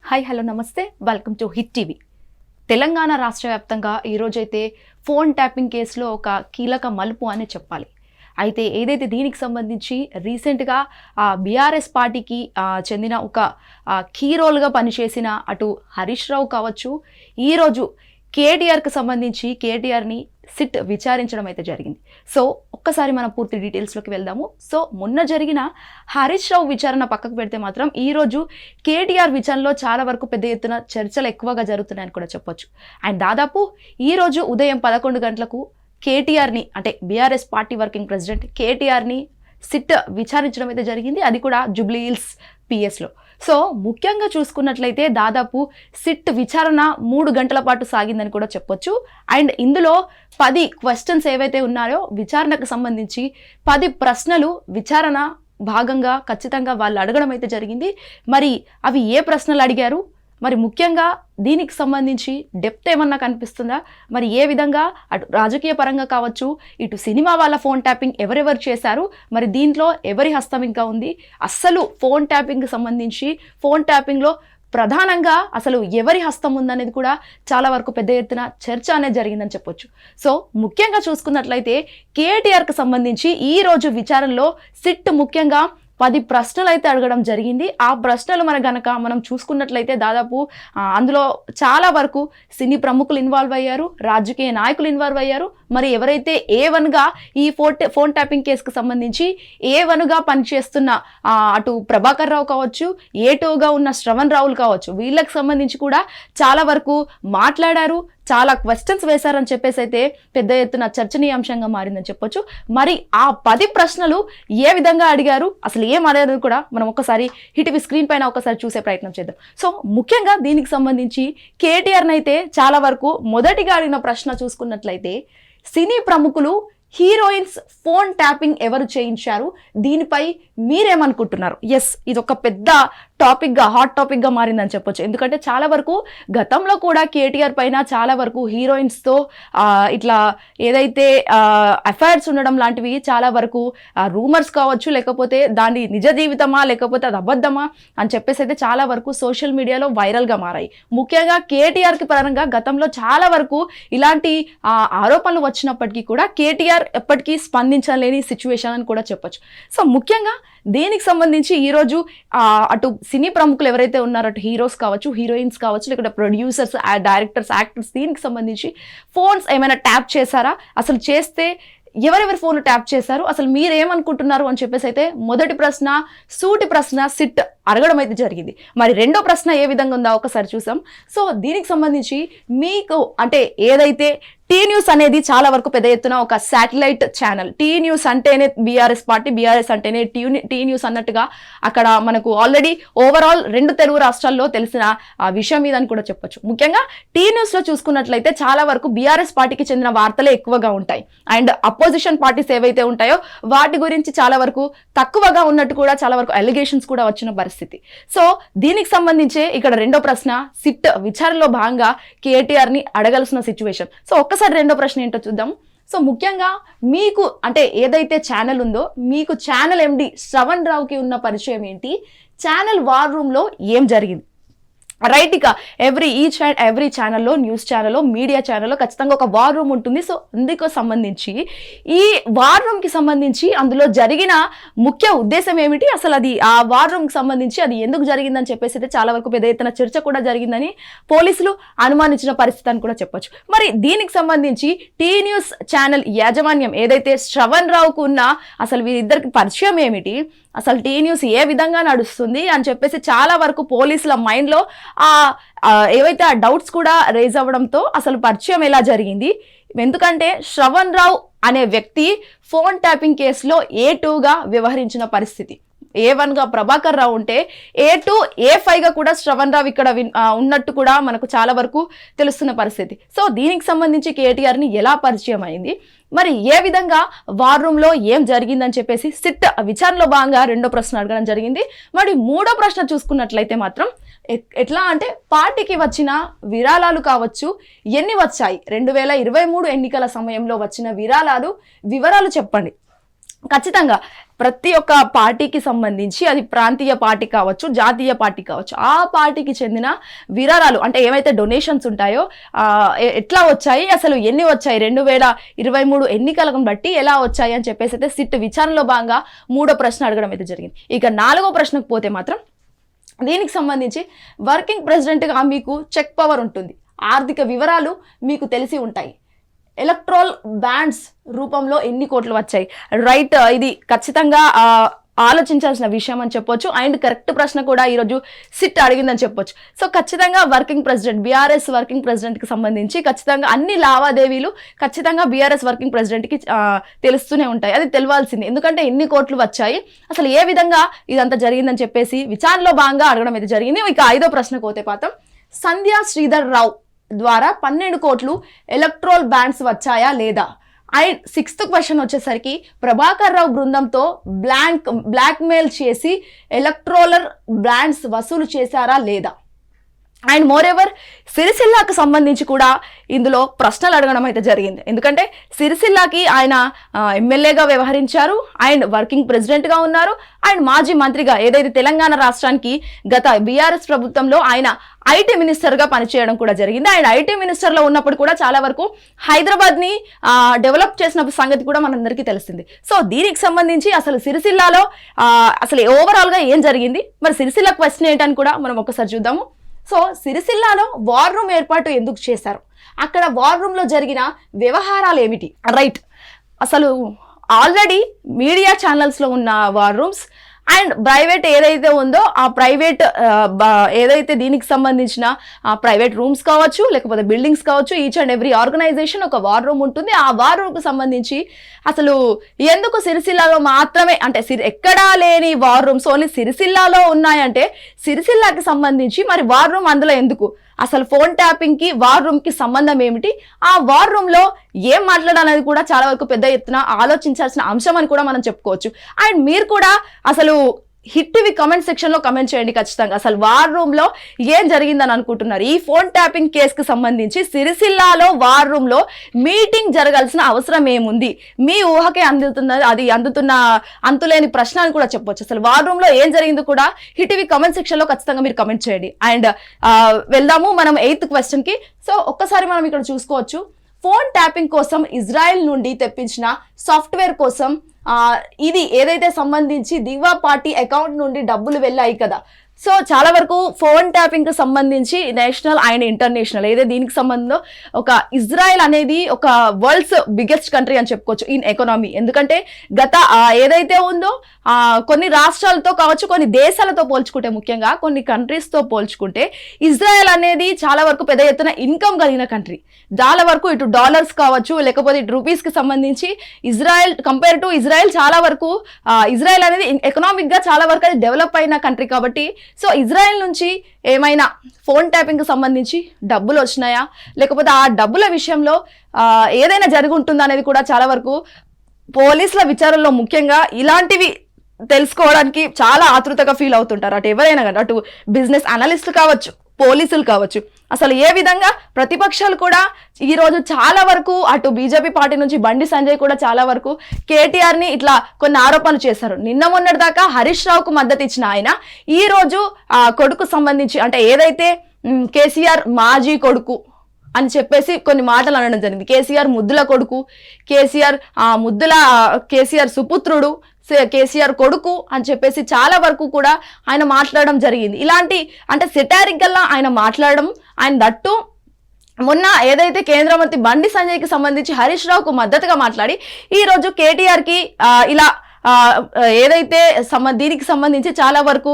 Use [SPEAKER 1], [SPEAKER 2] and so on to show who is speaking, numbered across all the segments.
[SPEAKER 1] Hi hello నమస్తే welcome to hit TV. Telangana రాష్ట్ర వ్యాప్తంగా ఈరోజైతే ఫోన్ ట్యాపింగ్ కేసులో ఒక కీలక మలుపు అనే చెప్పాలి. అయితే ఏదైతే దీనికి సంబంధించి రీసెంట్గా బీఆర్ఎస్ పార్టీకి చెందిన ఒక కీ రోల్గా పనిచేసిన అటు హరీష్ రావు కావచ్చు, ఈరోజు కేటీఆర్కి సంబంధించి కేటీఆర్ని సిట్ విచారించడం అయితే జరిగింది. సో ఒక్కసారి మనం పూర్తి డీటెయిల్స్లోకి వెళ్దాము. సో మొన్న జరిగిన హరీష్ రావు విచారణ పక్కకు పెడితే మాత్రం ఈరోజు కేటీఆర్ విచారణలో చాలా వరకు పెద్ద ఎత్తున చర్చలు ఎక్కువగా జరుగుతున్నాయని కూడా చెప్పొచ్చు. అండ్ దాదాపు ఈరోజు ఉదయం 11 గంటలకు కేటీఆర్ని అంటే బీఆర్ఎస్ పార్టీ వర్కింగ్ ప్రెసిడెంట్ కేటీఆర్ని సిట్ విచారించడం అయితే జరిగింది. అది కూడా జూబ్లీ హిల్స్ పిఎస్లో. సో ముఖ్యంగా చూసుకున్నట్లయితే దాదాపు సిట్ విచారణ 3 గంటల పాటు సాగిందని కూడా చెప్పొచ్చు. అండ్ ఇందులో 10 క్వశ్చన్స్ ఏవైతే ఉన్నాయో విచారణకు సంబంధించి 10 ప్రశ్నలు విచారణ భాగంగా ఖచ్చితంగా వాళ్ళు అడగడం అయితే జరిగింది. మరి అవి ఏ ప్రశ్నలు అడిగారు, మరి ముఖ్యంగా దీనికి సంబంధించి డెప్త్ ఏమన్నా కనిపిస్తుందా, మరి ఏ విధంగా అటు రాజకీయ పరంగా కావచ్చు, ఇటు సినిమా వాళ్ళ ఫోన్ ట్యాపింగ్ ఎవరెవరు చేశారు, మరి దీంట్లో ఎవరి హస్తం ఇంకా ఉంది, అస్సలు ఫోన్ ట్యాపింగ్కి సంబంధించి ఫోన్ ట్యాపింగ్లో ప్రధానంగా అసలు ఎవరి హస్తం ఉందనేది కూడా చాలా వరకు పెద్ద ఎత్తున చర్చ అనేది జరిగిందని చెప్పొచ్చు. సో ముఖ్యంగా చూసుకున్నట్లయితే కేటీఆర్కి సంబంధించి ఈరోజు విచారణలో సిట్ ముఖ్యంగా 10 ప్రశ్నలు అయితే అడగడం జరిగింది. ఆ ప్రశ్నలు మనం చూసుకున్నట్లయితే దాదాపు అందులో చాలా వరకు సినీ ప్రముఖులు ఇన్వాల్వ్ అయ్యారు, రాజకీయ నాయకులు ఇన్వాల్వ్ అయ్యారు. మరి ఎవరైతే A1గా ఈ ఫోన్ ట్యాపింగ్ కేసుకు సంబంధించి A1గా పనిచేస్తున్న అటు ప్రభాకర్ రావు కావచ్చు, A2గా ఉన్న శ్రవణ్ రావులు కావచ్చు, వీళ్ళకి సంబంధించి కూడా చాలా వరకు మాట్లాడారు, చాలా క్వశ్చన్స్ వేశారని చెప్పేసి అయితే పెద్ద ఎత్తున చర్చనీయాంశంగా మారిందని చెప్పొచ్చు. మరి ఆ 10 ప్రశ్నలు ఏ విధంగా అడిగారు, అసలు ఏం అడిగారు కూడా మనం ఒకసారి హిటివి స్క్రీన్ పైన ఒకసారి చూసే ప్రయత్నం చేద్దాం. సో ముఖ్యంగా దీనికి సంబంధించి కేటీఆర్ని అయితే చాలా వరకు మొదటిగా అడిగిన ప్రశ్న చూసుకున్నట్లయితే సినీ ప్రముఖులు హీరోయిన్స్ ఫోన్ ట్యాపింగ్ ఎవరు చేయించారు, దీనిపై మీరేమనుకుంటున్నారు? ఎస్, ఇది ఒక పెద్ద టాపిక్గా హాట్ టాపిక్గా మారిందని చెప్పొచ్చు. ఎందుకంటే చాలా వరకు గతంలో కూడా కేటీఆర్ పైన చాలా వరకు హీరోయిన్స్తో ఇట్లా ఏదైతే అఫైర్స్ ఉండడం లాంటివి చాలా వరకు రూమర్స్ కావచ్చు, లేకపోతే దాని నిజ జీవితమా లేకపోతే అది అబద్ధమా అని చెప్పేసి అయితే చాలా వరకు సోషల్ మీడియాలో వైరల్గా మారాయి. ముఖ్యంగా కేటీఆర్కి పరంగా గతంలో చాలా వరకు ఇలాంటి ఆరోపణలు వచ్చినప్పటికీ కూడా కేటీఆర్ ఎప్పటికీ స్పందించలేని సిచ్యువేషన్ అని కూడా చెప్పొచ్చు. సో ముఖ్యంగా దీనికి సంబంధించి ఈరోజు అటు సినీ ప్రముఖులు ఎవరైతే ఉన్నారో అటు హీరోస్ కావచ్చు, హీరోయిన్స్ కావచ్చు, లేకపోతే ప్రొడ్యూసర్స్, డైరెక్టర్స్, యాక్టర్స్, దీనికి సంబంధించి ఫోన్స్ ఏమైనా ట్యాప్ చేశారా, అసలు చేస్తే ఎవరెవరి ఫోన్ ట్యాప్ చేశారు, అసలు మీరేమనుకుంటున్నారు అని చెప్పేసి అయితే మొదటి ప్రశ్న సూటి ప్రశ్న సిట్ అడగడం అయితే జరిగింది. మరి రెండో ప్రశ్న ఏ విధంగా ఉందా ఒకసారి చూసాం. సో దీనికి సంబంధించి మీకు అంటే ఏదైతే టీ న్యూస్ అనేది చాలా వరకు పెద్ద ఎత్తున ఒక శాటిలైట్ ఛానల్, టీ న్యూస్ అంటేనే బీఆర్ఎస్ పార్టీ, బీఆర్ఎస్ అంటేనే టీ న్యూస్ అన్నట్టుగా అక్కడ మనకు ఆల్రెడీ ఓవరాల్ 2 తెలుగు రాష్ట్రాల్లో తెలిసిన విషయం మీద అని కూడా చెప్పొచ్చు. ముఖ్యంగా టీ న్యూస్లో చూసుకున్నట్లయితే చాలా వరకు బీఆర్ఎస్ పార్టీకి చెందిన వార్తలే ఎక్కువగా ఉంటాయి. అండ్ అపోజిషన్ పార్టీస్ ఏవైతే ఉంటాయో వాటి గురించి చాలా వరకు తక్కువగా ఉన్నట్టు కూడా చాలా వరకు అలిగేషన్స్ కూడా వచ్చిన పరిస్థితి. సో దీనికి సంబంధించే ఇక్కడ రెండో ప్రశ్న సిట్ విచారణలో భాగంగా కేటీఆర్ని అడగాల్సిన సిచ్యువేషన్. సో ఒక్కసారి రెండో ప్రశ్న ఏంటో చూద్దాం. సో ముఖ్యంగా మీకు అంటే ఏదైతే ఛానల్ ఉందో మీకు ఛానల్ ఎండి శ్రవణ్ రావుకి ఉన్న పరిచయం ఏంటి, ఛానల్ వార్ రూమ్లో ఏం జరిగింది, రైట్? ఇక ఎవ్రీ ఛానల్లో, న్యూస్ ఛానల్లో, మీడియా ఛానల్లో ఖచ్చితంగా ఒక వార్ రూమ్ ఉంటుంది. సో అందుకు సంబంధించి ఈ వార్ రూమ్కి సంబంధించి అందులో జరిగిన ముఖ్య ఉద్దేశం ఏమిటి, అసలు అది ఆ వార్ రూమ్కి సంబంధించి అది ఎందుకు జరిగిందని చెప్పేసి అయితే చాలా వరకు పెద్ద ఎత్తున చర్చ కూడా జరిగిందని పోలీసులు అనుమానించిన పరిస్థితి అని కూడా చెప్పొచ్చు. మరి దీనికి సంబంధించి టీ న్యూస్ ఛానల్ యాజమాన్యం ఏదైతే శ్రవణ్ రావుకు ఉన్న అసలు వీరిద్దరికి పరిచయం ఏమిటి, అసలు టీ న్యూస్ ఏ విధంగా నడుస్తుంది అని చెప్పేసి చాలా వరకు పోలీసుల మైండ్లో ఏవైతే ఆ డౌట్స్ కూడా రేజ్ అవ్వడంతో అసలు పరిచయం ఎలా జరిగింది, ఎందుకంటే శ్రవణ్ రావు అనే వ్యక్తి ఫోన్ ట్యాపింగ్ కేసులో A2గా వ్యవహరించిన పరిస్థితి. A1గా ప్రభాకర్ రావు ఉంటే A2, A5గా కూడా శ్రవణ్ రావు ఇక్కడ ఉన్నట్టు కూడా మనకు చాలా వరకు తెలుస్తున్న పరిస్థితి. సో దీనికి సంబంధించి కేటీఆర్ని ఎలా పరిచయం అయింది, మరి ఏ విధంగా వార్ రూమ్లో ఏం జరిగిందని చెప్పేసి సిట్ విచారణలో భాగంగా రెండో ప్రశ్న అడగడం జరిగింది. మరి మూడో ప్రశ్న చూసుకున్నట్లయితే మాత్రం ఎట్లా అంటే పార్టీకి వచ్చిన విరాళాలు కావచ్చు, ఎన్ని వచ్చాయి, 2023 ఎన్నికల సమయంలో వచ్చిన విరాళాలు వివరాలు చెప్పండి. ఖచ్చితంగా ప్రతి ఒక్క పార్టీకి సంబంధించి అది ప్రాంతీయ పార్టీ కావచ్చు, జాతీయ పార్టీ కావచ్చు, ఆ పార్టీకి చెందిన విరాళాలు అంటే ఏవైతే డొనేషన్స్ ఉంటాయో ఎట్లా వచ్చాయి, అసలు ఎన్ని వచ్చాయి, 2023 ఎన్నికలను బట్టి ఎలా వచ్చాయి అని చెప్పేసి అయితే సిట్ విచారణలో భాగంగా 3వ ప్రశ్న అడగడం అయితే జరిగింది. ఇక 4వ ప్రశ్నకు పోతే మాత్రం దీనికి సంబంధించి వర్కింగ్ ప్రెసిడెంట్గా మీకు చెక్ పవర్ ఉంటుంది, ఆర్థిక వివరాలు మీకు తెలిసి ఉంటాయి, ఎలక్ట్రల్ బాండ్స్ రూపంలో ఎన్ని కోట్లు వచ్చాయి. రైట్, ఇది ఖచ్చితంగా ఆలోచించాల్సిన విషయం అని చెప్పొచ్చు. అండ్ కరెక్ట్ ప్రశ్న కూడా ఈరోజు సిట్ అడిగిందని చెప్పొచ్చు. సో ఖచ్చితంగా వర్కింగ్ ప్రెసిడెంట్, బీఆర్ఎస్ వర్కింగ్ ప్రెసిడెంట్కి సంబంధించి ఖచ్చితంగా అన్ని లావాదేవీలు ఖచ్చితంగా బీఆర్ఎస్ వర్కింగ్ ప్రెసిడెంట్కి తెలుస్తూనే ఉంటాయి, అది తెలియాల్సింది. ఎందుకంటే ఎన్ని కోట్లు వచ్చాయి, అసలు ఏ విధంగా ఇదంతా జరిగిందని చెప్పేసి విచారణలో భాగంగా అడగడం అయితే జరిగింది. ఇక 5వ ప్రశ్నకు పోతే పాత్రం సంధ్యా శ్రీధర్ రావు ద్వారా 12 కోట్లు ఎలక్ట్రల్ బాండ్స్ వచ్చాయా లేదా. అండ్ 6th క్వశ్చన్ వచ్చేసరికి ప్రభాకర్ రావు బృందంతో బ్లాక్మెయిల్ చేసి ఎలక్ట్రోలర్ బాండ్స్ వసూలు చేశారా లేదా. అండ్ మోర్ ఎవర్ సిరిసిల్లాకు సంబంధించి కూడా ఇందులో ప్రశ్నలు అడగడం అయితే జరిగింది. ఎందుకంటే సిరిసిల్లాకి ఆయన ఎమ్మెల్యేగా వ్యవహరించారు, అండ్ వర్కింగ్ ప్రెసిడెంట్గా ఉన్నారు, అండ్ మాజీ మంత్రిగా ఏదైతే తెలంగాణ రాష్ట్రానికి గత బీఆర్ఎస్ ప్రభుత్వంలో ఆయన ఐటీ మినిస్టర్గా పనిచేయడం కూడా జరిగింది. అండ్ ఐటీ మినిస్టర్లో ఉన్నప్పుడు కూడా చాలా వరకు హైదరాబాద్ని డెవలప్ చేసిన సంగతి కూడా మనందరికీ తెలిసింది. సో దీనికి సంబంధించి అసలు సిరిసిల్లాలో అసలు ఓవరాల్గా ఏం జరిగింది, మరి సిరిసిల్ల క్వశ్చన్ ఏంటని కూడా మనం ఒకసారి చూద్దాము. సో సిరిసిల్లాలో వార్ రూమ్ ఏర్పాటు ఎందుకు చేశారు, అక్కడ వార్ రూమ్లో జరిగిన వ్యవహారాలు ఏమిటి. రైట్, అసలు ఆల్రెడీ మీడియా ఛానల్స్లో ఉన్న వార్ రూమ్స్ అండ్ ప్రైవేట్ ఏదైతే ఉందో ఆ ప్రైవేట్ ఏదైతే దీనికి సంబంధించిన ప్రైవేట్ రూమ్స్ కావచ్చు, లేకపోతే బిల్డింగ్స్ కావచ్చు, ఈచ్ అండ్ ఎవ్రీ ఆర్గనైజేషన్ ఒక వార్ రూమ్ ఉంటుంది. ఆ వార్ రూమ్కి సంబంధించి అసలు ఎందుకు సిరిసిల్లాలో మాత్రమే, అంటే ఎక్కడా లేని వార్ రూమ్స్ ఓన్లీ సిరిసిల్లాలో ఉన్నాయంటే సిరిసిల్లాకి సంబంధించి మరి వార్ రూమ్ అందులో ఎందుకు, అసలు ఫోన్ ట్యాపింగ్కి వార్ రూమ్కి సంబంధం ఏమిటి, ఆ వార్ రూమ్లో ఏం మాట్లాడాలనేది కూడా చాలా వరకు పెద్ద ఎత్తున ఆలోచించాల్సిన అంశం అని కూడా మనం చెప్పుకోవచ్చు. అండ్ మీరు కూడా అసలు హిట్ టీవీ కమెంట్ సెక్షన్లో కమెంట్ చేయండి ఖచ్చితంగా, అసలు వార్ రూమ్లో ఏం జరిగిందని అనుకుంటున్నారు. ఈ ఫోన్ ట్యాపింగ్ కేసుకు సంబంధించి సిరిసిల్లాలో వార్ రూమ్లో మీటింగ్ జరగాల్సిన అవసరం ఏముంది, మీ ఊహకే అందుతున్న అంతులేని ప్రశ్న అని కూడా చెప్పొచ్చు. అసలు వార్ రూమ్లో ఏం జరిగింది కూడా హిట్ టీవీ కమెంట్ సెక్షన్లో ఖచ్చితంగా మీరు కమెంట్ చేయండి. అండ్ వెళ్దాము మనం 8th క్వశ్చన్కి. సో ఒక్కసారి మనం ఇక్కడ చూసుకోవచ్చు, ఫోన్ ట్యాపింగ్ కోసం ఇజ్రాయెల్ నుండి తెప్పించిన సాఫ్ట్వేర్ కోసం ఇది ఏదైతే సంబంధించి దివా పార్టీ అకౌంట్ నుండి డబ్బులు వెళ్ళాయి కదా. సో చాలా వరకు ఫోన్ ట్యాపింగ్కి సంబంధించి నేషనల్ అండ్ ఇంటర్నేషనల్ ఏదైతే దీనికి సంబంధం ఒక ఇజ్రాయెల్ అనేది ఒక వరల్డ్స్ బిగ్గెస్ట్ కంట్రీ అని చెప్పుకోవచ్చు ఇన్ ఎకనామీ. ఎందుకంటే గత ఏదైతే ఉందో కొన్ని రాష్ట్రాలతో కావచ్చు, కొన్ని దేశాలతో పోల్చుకుంటే, ముఖ్యంగా కొన్ని కంట్రీస్తో పోల్చుకుంటే ఇజ్రాయెల్ అనేది చాలా వరకు పెద్ద ఎత్తున ఇన్కమ్ కలిగిన కంట్రీ. చాలా వరకు ఇటు డాలర్స్ కావచ్చు, లేకపోతే ఇటు రూపీస్కి సంబంధించి కంపేర్ టు ఇజ్రాయెల్ చాలా వరకు ఇజ్రాయెల్ అనేది ఎకనామిక్గా చాలా వరకు అది డెవలప్ అయిన కంట్రీ కాబట్టి. సో ఇజ్రాయెల్ నుంచి ఏమైనా ఫోన్ ట్యాపింగ్కి సంబంధించి డబ్బులు వచ్చినాయా, లేకపోతే ఆ డబ్బుల విషయంలో ఏదైనా జరిగి ఉంటుందా అనేది కూడా చాలా వరకు పోలీసుల విచారణలో ముఖ్యంగా ఇలాంటివి తెలుసుకోవడానికి చాలా ఆతృతగా ఫీల్ అవుతుంటారు. అటు ఎవరైనా కానీ, అటు బిజినెస్ అనలిస్టులు కావచ్చు, పోలీసులు కావచ్చు. అసలు ఏ విధంగా ప్రతిపక్షాలు కూడా ఈరోజు చాలా వరకు అటు బీజేపీ పార్టీ నుంచి బండి సంజయ్ కూడా చాలా వరకు కేటీఆర్ని ఇట్లా కొన్ని ఆరోపణలు చేశారు. నిన్న మొన్నటి దాకా హరీష్ రావుకు మద్దతు ఇచ్చిన ఆయన ఈరోజు కొడుకు సంబంధించి అంటే ఏదైతే కేసీఆర్ మాజీ కొడుకు అని చెప్పేసి కొన్ని మాటలు అనడం జరిగింది. కేసీఆర్ ముద్దుల కొడుకు, కేసీఆర్ సుపుత్రుడు, కేసీఆర్ కొడుకు అని చెప్పేసి చాలా వరకు కూడా ఆయన మాట్లాడడం జరిగింది. ఇలాంటి అంటే సెటారికల్లా ఆయన మాట్లాడడం, ఆయన దట్టు మొన్న ఏదైతే కేంద్ర మంత్రి బండి సంజయ్కి సంబంధించి హరీష్ రావుకు మద్దతుగా మాట్లాడి ఈరోజు కేటీఆర్కి ఇలా ఏదైతే దీనికి సంబంధించి చాలా వరకు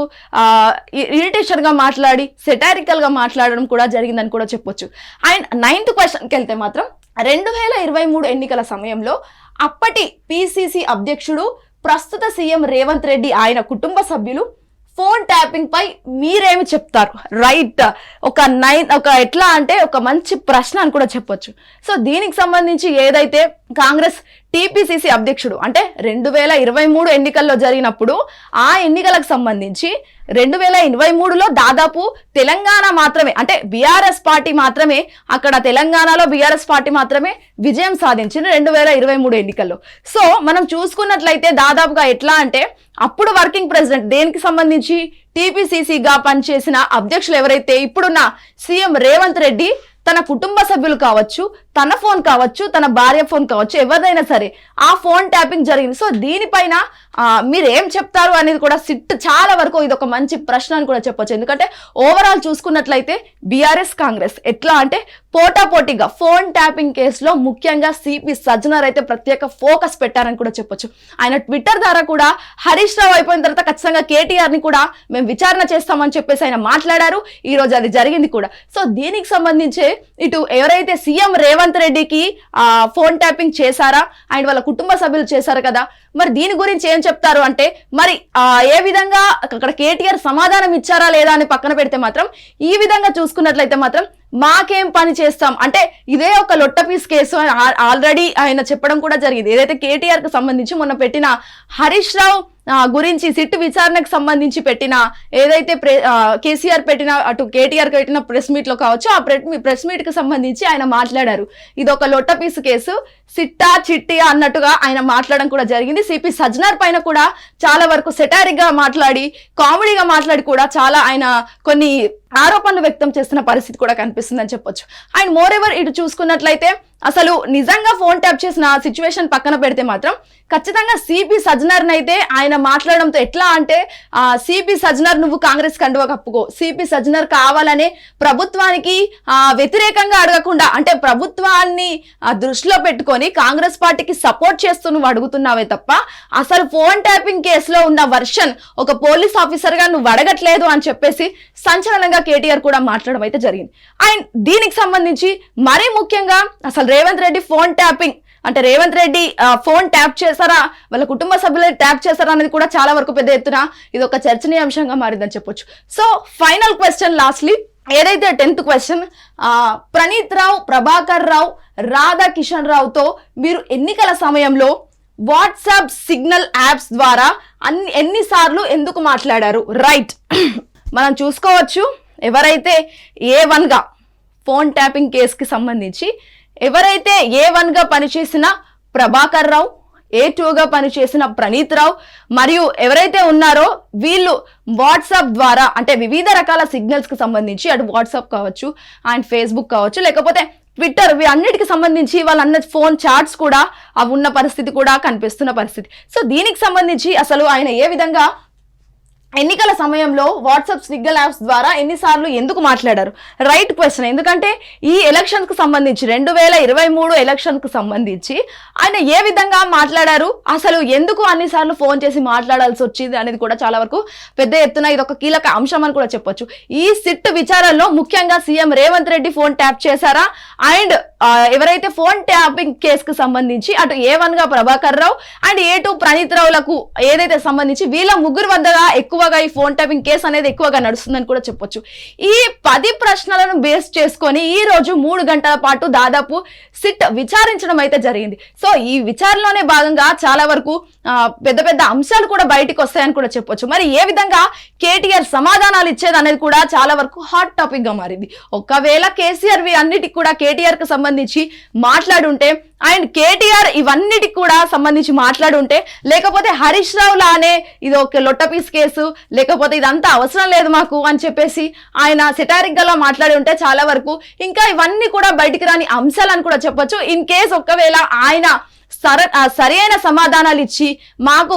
[SPEAKER 1] ఇరిటేషన్గా మాట్లాడి సెటారికల్గా మాట్లాడడం కూడా జరిగిందని కూడా చెప్పొచ్చు. అండ్ 9th క్వశ్చన్కి వెళ్తే మాత్రం 2023 ఎన్నికల సమయంలో అప్పటి పిసిసి అధ్యక్షుడు ప్రస్తుత సీఎం రేవంత్ రెడ్డి ఆయన కుటుంబ సభ్యులు ఫోన్ ట్యాపింగ్ పై మీరేమి చెప్తారు. రైట్, ఒక ఎట్లా అంటే ఒక మంచి ప్రశ్న అని కూడా చెప్పొచ్చు. సో దీనికి సంబంధించి ఏదైతే కాంగ్రెస్ టీపీసీసీ అధ్యక్షుడు అంటే 2023 ఎన్నికల్లో జరిగినప్పుడు ఆ ఎన్నికలకు సంబంధించి 2023లో దాదాపు తెలంగాణ మాత్రమే, అంటే బీఆర్ఎస్ పార్టీ మాత్రమే, అక్కడ తెలంగాణలో బీఆర్ఎస్ పార్టీ మాత్రమే విజయం సాధించింది 2023 ఎన్నికల్లో. సో మనం చూసుకున్నట్లయితే దాదాపుగా ఎట్లా అంటే అప్పుడు వర్కింగ్ ప్రెసిడెంట్ దేనికి సంబంధించి టీపీసీసీగా పనిచేసిన అధ్యక్షులు ఎవరైతే ఇప్పుడున్న సీఎం రేవంత్ రెడ్డి తన కుటుంబ సభ్యులు కావచ్చు, తన ఫోన్ కావచ్చు, తన భార్య ఫోన్ కావచ్చు, ఎవరిదైనా సరే ఆ ఫోన్ ట్యాపింగ్ జరిగింది. సో దీనిపైన మీరు ఏం చెప్తారు అనేది కూడా సిట్ చాలా వరకు ఇది ఒక మంచి ప్రశ్న అని కూడా చెప్పొచ్చు. ఎందుకంటే ఓవరాల్ చూసుకున్నట్లయితే బీఆర్ఎస్ కాంగ్రెస్ ఎట్లా అంటే పోటాపోటీగా ఫోన్ ట్యాపింగ్ కేసులో ముఖ్యంగా సిపి సజ్జనర్ అయితే ప్రత్యేక ఫోకస్ పెట్టారని కూడా చెప్పొచ్చు. ఆయన ట్విట్టర్ ద్వారా కూడా హరీష్ రావు అయిపోయిన తర్వాత ఖచ్చితంగా కేటీఆర్ ని కూడా మేము విచారణ చేస్తామని చెప్పేసి ఆయన మాట్లాడారు. ఈ రోజు అది జరిగింది కూడా. సో దీనికి సంబంధించి ఇటు ఎవరైతే సీఎం రేవంత్ రెడ్డికి ఫోన్ ట్యాపింగ్ చేశారా అండ్ వాళ్ళ కుటుంబ సభ్యులు చేశారు కదా, మరి దీని గురించి ఏం చెప్తారు అంటే మరి ఏ విధంగా అక్కడ కేటీఆర్ సమాధానం ఇచ్చారా లేదా అని పక్కన పెడితే మాత్రం ఈ విధంగా చూసుకున్నట్లయితే మాత్రం మాకేం పని చేస్తాం అంటే ఇదే ఒక లొట్టపీస్ కేసు ఆల్రెడీ ఆయన చెప్పడం కూడా జరిగింది. ఏదైతే కేటీఆర్ కు సంబంధించి మొన్న పెట్టిన హరీష్ రావు గురించి సిట్ విచారణకు సంబంధించి పెట్టిన ఏదైతే కేసీఆర్ పెట్టిన అటు కేటీఆర్ పెట్టిన ప్రెస్ మీట్ లో కావచ్చు, ఆ ప్రెస్ మీట్ కి సంబంధించి ఆయన మాట్లాడారు. ఇది ఒక లొట్టపీసు కేసు, సిట్టా చిట్టియా అన్నట్టుగా ఆయన మాట్లాడడం కూడా జరిగింది. సిపి సజ్జనర్ పైన కూడా చాలా వరకు సెటారిక్ గా మాట్లాడి కామెడీగా మాట్లాడి కూడా చాలా ఆయన కొన్ని ఆరోపణలు వ్యక్తం చేస్తున్న పరిస్థితి కూడా కనిపిస్తుందని చెప్పొచ్చు. అండ్ మోర్ ఎవర్ ఇటు చూసుకున్నట్లయితే అసలు నిజంగా ఫోన్ ట్యాప్ చేసిన సిచ్యువేషన్ పక్కన పెడితే మాత్రం ఖచ్చితంగా సిపి సజ్జనర్ అయితే ఆయన మాట్లాడడంతో ఎట్లా అంటే సిపి సజ్జనర్ నువ్వు కాంగ్రెస్ కండువా కప్పుకో, సిపి సజ్జనర్ కావాలనే ప్రభుత్వానికి వ్యతిరేకంగా అడగకుండా అంటే ప్రభుత్వాన్ని దృష్టిలో పెట్టుకొని కాంగ్రెస్ పార్టీకి సపోర్ట్ చేస్తూ నువ్వు అడుగుతున్నావే తప్ప అసలు ఫోన్ ట్యాపింగ్ కేసులో ఉన్న వర్షన్ ఒక పోలీస్ ఆఫీసర్ గా నువ్వు అడగట్లేదు అని చెప్పేసి సంచలనంగా కేటీఆర్ కూడా మాట్లాడడం అయితే జరిగింది. అండ్ దీనికి సంబంధించి మరీ ముఖ్యంగా అసలు రేవంత్ రెడ్డి ఫోన్ ట్యాపింగ్ అంటే రేవంత్ రెడ్డి ఫోన్ ట్యాప్ చేశారా, వాళ్ళ కుటుంబ సభ్యులు ట్యాప్ చేశారా అనేది కూడా చాలా వరకు పెద్ద ఎత్తున ఇది ఒక చర్చనీయాంశంగా మారిందని చెప్పొచ్చు. సో ఫైనల్ క్వశ్చన్ లాస్ట్లీ ఏదైతే 10th క్వశ్చన్ ప్రణీత్ రావు, ప్రభాకర్ రావు, రాధాకిషన్ రావుతో మీరు ఎన్నికల సమయంలో వాట్సాప్ సిగ్నల్ యాప్స్ ద్వారా ఎన్నిసార్లు ఎందుకు మాట్లాడారు? రైట్, మనం చూసుకోవచ్చు ఎవరైతే A1 గా ఫోన్ ట్యాపింగ్ కేసుకి సంబంధించి ఎవరైతే A1 గా పనిచేసిన ప్రభాకర్ రావు, A2 గా పనిచేసిన ప్రణీత్ రావు మరియు ఎవరైతే ఉన్నారో వీళ్ళు వాట్సాప్ ద్వారా అంటే వివిధ రకాల సిగ్నల్స్ కి సంబంధించి అటు వాట్సాప్ కావచ్చు అండ్ ఫేస్బుక్ కావచ్చు లేకపోతే ట్విట్టర్ అన్నిటికి సంబంధించి వాళ్ళన్న ఫోన్ చాట్స్ కూడా అవి ఉన్న పరిస్థితి కూడా కనిపిస్తున్న పరిస్థితి. సో దీనికి సంబంధించి అసలు ఆయన ఏ విధంగా ఎన్నికల సమయంలో వాట్సాప్ సిగ్నల్ యాప్స్ ద్వారా ఎన్నిసార్లు ఎందుకు మాట్లాడారు? Right question. ఎందుకంటే ఈ ఎలక్షన్ కు సంబంధించి 2023 ఎలక్షన్ కు సంబంధించి ఆయన ఏ విధంగా మాట్లాడారు, అసలు ఎందుకు అన్నిసార్లు ఫోన్ చేసి మాట్లాడాల్సి వచ్చింది అనేది కూడా చాలా వరకు పెద్ద ఎత్తున ఇది ఒక కీలక అంశం అని కూడా చెప్పొచ్చు. ఈ సిట్ విచారణలో ముఖ్యంగా CM Revanth Reddy phone tap చేశారా అండ్ ఎవరైతే ఫోన్ ట్యాపింగ్ కేసుకు సంబంధించి అటు A1 గా ప్రభాకర్ రావు అండ్ A2 ప్రణీత్ రావులకు ఏదైతే సంబంధించి వీళ్ళ ముగ్గురు వద్దగా ఎక్కువగా ఈ ఫోన్ ట్యాపింగ్ కేసు అనేది ఎక్కువగా నడుస్తుందని కూడా చెప్పొచ్చు. ఈ 10 ప్రశ్నలను బేస్ చేసుకొని ఈ రోజు 3 గంటల పాటు దాదాపు సిట్ విచారించడం అయితే జరిగింది. సో ఈ విచారణలోనే భాగంగా చాలా వరకు పెద్ద పెద్ద అంశాలు కూడా బయటకు వస్తాయని కూడా చెప్పొచ్చు. మరి ఏ విధంగా కేటీఆర్ సమాధానాలు ఇచ్చేది అనేది కూడా చాలా వరకు హాట్ టాపిక్ గా మారింది. ఒకవేళ కేసీఆర్ అన్నిటికి కూడా కేటీఆర్ కు సంబంధించి మాట్లాడుంటే అండ్ కేటీఆర్ ఇవన్నిటికి కూడా సంబంధించి మాట్లాడుంటే లేకపోతే హరీష్ రావు లానే ఇది ఒక లొట్టపీస్ కేసు లేకపోతే ఇదంతా అవసరం లేదు మాకు అని చెప్పేసి ఆయన సెటారిక్ గా మాట్లాడి ఉంటే చాలా వరకు ఇంకా ఇవన్నీ కూడా బయటికి రాని అంశాలని కూడా చెప్పొచ్చు. ఇన్ కేస్ ఒకవేళ ఆయన సరైన సమాధానాలు ఇచ్చి మాకు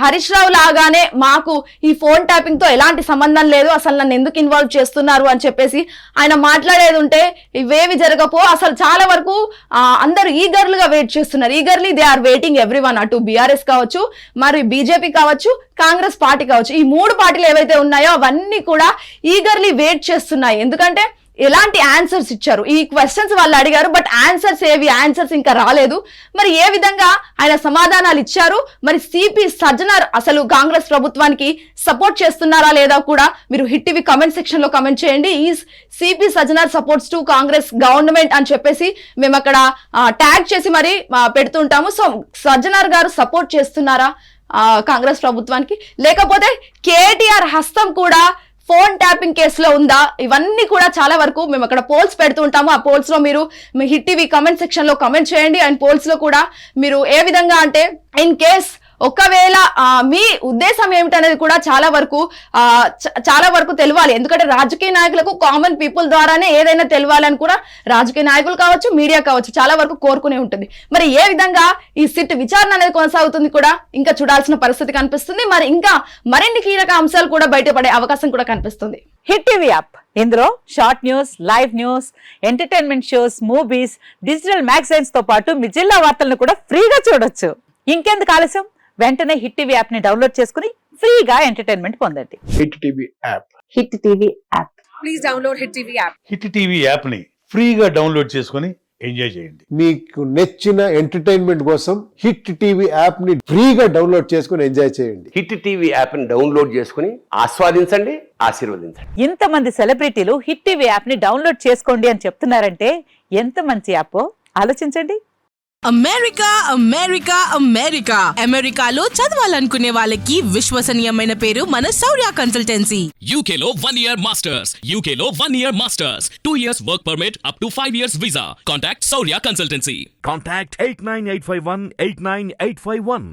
[SPEAKER 1] హరీష్ రావు లాగానే మాకు ఈ ఫోన్ ట్యాపింగ్ తో ఎలాంటి సంబంధం లేదు, అసలు నన్ను ఎందుకు ఇన్వాల్వ్ చేస్తున్నారు అని చెప్పేసి ఆయన మాట్లాడేది ఉంటే ఇవేవి జరగపో అసలు చాలా వరకు అందరూ ఈగర్లుగా వెయిట్ చేస్తున్నారు. Eagerly they are waiting everyone, అటు బీఆర్ఎస్ కావచ్చు మరి బీజేపీ కావచ్చు కాంగ్రెస్ పార్టీ కావచ్చు, ఈ 3 పార్టీలు ఏవైతే ఉన్నాయో అవన్నీ కూడా ఈగర్లీ వెయిట్ చేస్తున్నాయి. ఎందుకంటే ఎలాంటి ఆన్సర్స్ ఇచ్చారు ఈ క్వశ్చన్స్ వాళ్ళు అడిగారు, బట్ ఆన్సర్స్ ఇంకా రాలేదు. మరి ఏ విధంగా ఆయన సమాధానాలు ఇచ్చారు, మరి సిపి సజ్జనర్ అసలు కాంగ్రెస్ ప్రభుత్వానికి సపోర్ట్ చేస్తున్నారా లేదా కూడా మీరు హిట్ టీవీ కమెంట్ సెక్షన్ లో కమెంట్ చేయండి. ఈ CP Sajjanar supports to Congress government అని చెప్పేసి మేము అక్కడ ట్యాగ్ చేసి మరి పెడుతుంటాము. సో సజ్జనర్ గారు సపోర్ట్ చేస్తున్నారా కాంగ్రెస్ ప్రభుత్వానికి, లేకపోతే కేటీఆర్ హస్తం కూడా ఫోన్ ట్యాపింగ్ కేసులో ఉందా? ఇవన్నీ కూడా చాలా వరకు మేము అక్కడ పోల్స్ పెడుతూ ఉంటాము. ఆ పోల్స్ లో మీరు మీ హిట్ టీవీ కమెంట్ సెక్షన్ లో కమెంట్ చేయండి. అండ్ పోల్స్ లో కూడా మీరు ఏ విధంగా అంటే ఇన్ కేస్ ఒకవేళ మీ ఉద్దేశం ఏమిటనేది కూడా చాలా వరకు తెలియాలి. ఎందుకంటే రాజకీయ నాయకులకు కామన్ పీపుల్ ద్వారానే ఏదైనా తెలియాలని కూడా రాజకీయ నాయకులు కావచ్చు, మీడియా కావచ్చు, చాలా వరకు కోరుకునే ఉంటుంది. మరి ఏ విధంగా ఈ సిట్ విచారణ అనేది కొనసాగుతుంది కూడా ఇంకా చూడాల్సిన పరిస్థితి కనిపిస్తుంది. మరి ఇంకా మరిన్ని కీలక అంశాలు కూడా బయటపడే అవకాశం కూడా కనిపిస్తుంది.
[SPEAKER 2] హిట్ టీవీ యాప్, ఇందులో short news, live news, entertainment shows, movies, digital magazines తో పాటు మీ జిల్లా వార్తలను కూడా ఫ్రీగా చూడొచ్చు. ఇంకెందుకు ఆలస్యం, వెంటనే హిట్ టీవీ యాప్ ని డౌన్లోడ్ చేసుకుని ఫ్రీగా ఎంటర్టైన్మెంట్ పొందండి.
[SPEAKER 3] Hit TV app.
[SPEAKER 2] Hit TV app.
[SPEAKER 4] Please download hit TV app.
[SPEAKER 5] Hit TV app ని ఫ్రీగా డౌన్లోడ్ చేసుకుని ఎంజాయ్ చేయండి.
[SPEAKER 3] మీకు నచ్చిన ఎంటర్టైన్మెంట్ కోసం హిట్ టీవీ యాప్ ని ఫ్రీగా డౌన్లోడ్ చేసుకుని ఎంజాయ్ చేయండి.
[SPEAKER 6] హిట్ టీవీ యాప్ ని డౌన్లోడ్ చేసుకుని ఆస్వాదించండి, ఆశీర్వదించండి.
[SPEAKER 2] ఇంతమంది సెలబ్రిటీలు హిట్ టీవీ యాప్ ని డౌన్లోడ్ చేసుకోండి అని చెప్తున్నారంటే ఎంత మంచి యాప్ ఆలోచించండి.
[SPEAKER 7] అమెరికా అమెరికా అమెరికా అమెరికాలో చదవాలనుకునే వాళ్ళకి విశ్వసనీయమైన పేరు మన శౌర్య కన్సల్టెన్సీ.
[SPEAKER 8] UK లో 1 year masters, UK లో 1 year masters, 2 years work permit up to 5 years visa. Contact Saurya Consultancy.
[SPEAKER 9] Contact 89851 89851.